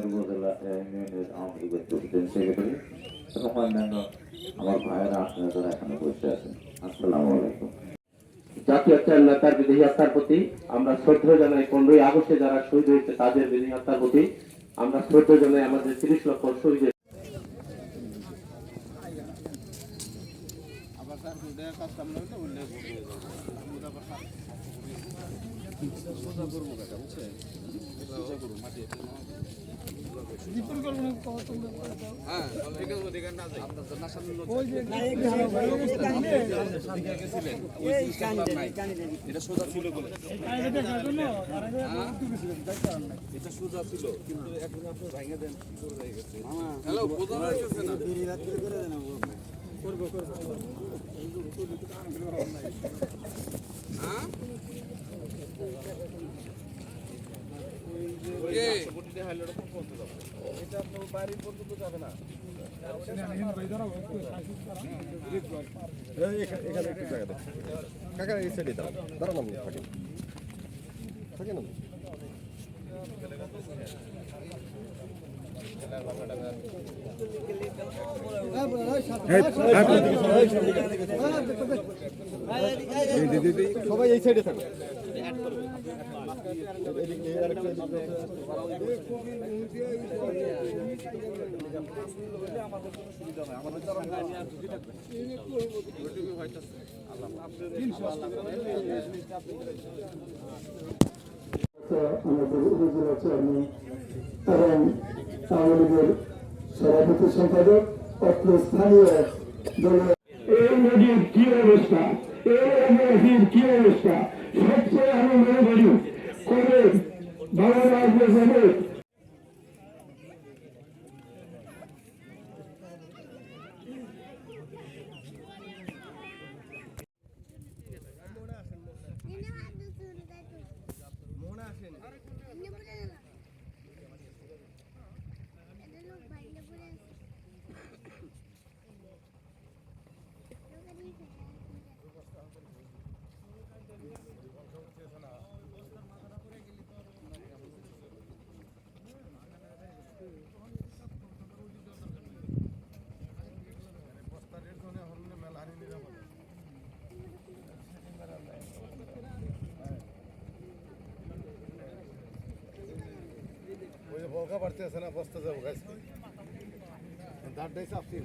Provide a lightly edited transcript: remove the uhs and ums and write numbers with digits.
উপজেলা ইউনিয়নের আওয়ামী লীগের প্রেসিডেন্ট সেক্রেটারি এবং অন্যান্য আমার ভাইয়েরা আপনারা যারা এখানে বসে আছেন, আসসালামু আলাইকুম। জাতীয় নেতার বিদেহী হত্যার প্রতি আমরা শ্রদ্ধা জানাই। 15ই আগস্টে যারা শহীদ হয়েছে তাদের বিদেহী হত্যার প্রতি আমরা শ্রদ্ধা জানাই। আমাদের 30 লক্ষ শহীদের এটা সোজা ছিল বলে এটা সোজা ছিল কিন্তু এখন আপনি ভাঙে দেন হ্যালো বোঝা যাচ্ছে না করবো হ্যাঁ এটা আপনার বাড়ির পর্যন্ত যাবে না এখানে একটু জায়গা দেন কাকা এই সাইডে দাঁড়ান থাকেন সবাই এই সাইডে থাকবে আমাদের উপজেলা চেয়ারম্যান এবং আওয়ামী লীগের সভাপতি সম্পাদক অত্র স্থানীয় দলের এই নদীর কি অবস্থা, এই নদীর কি অবস্থা সবচেয়ে আমি মনে করি করে ভালো লাগবে যাবে। বলকা বাড়তে আছে না বস্তা যাবো গাছ দাঁড়টাই চাপছি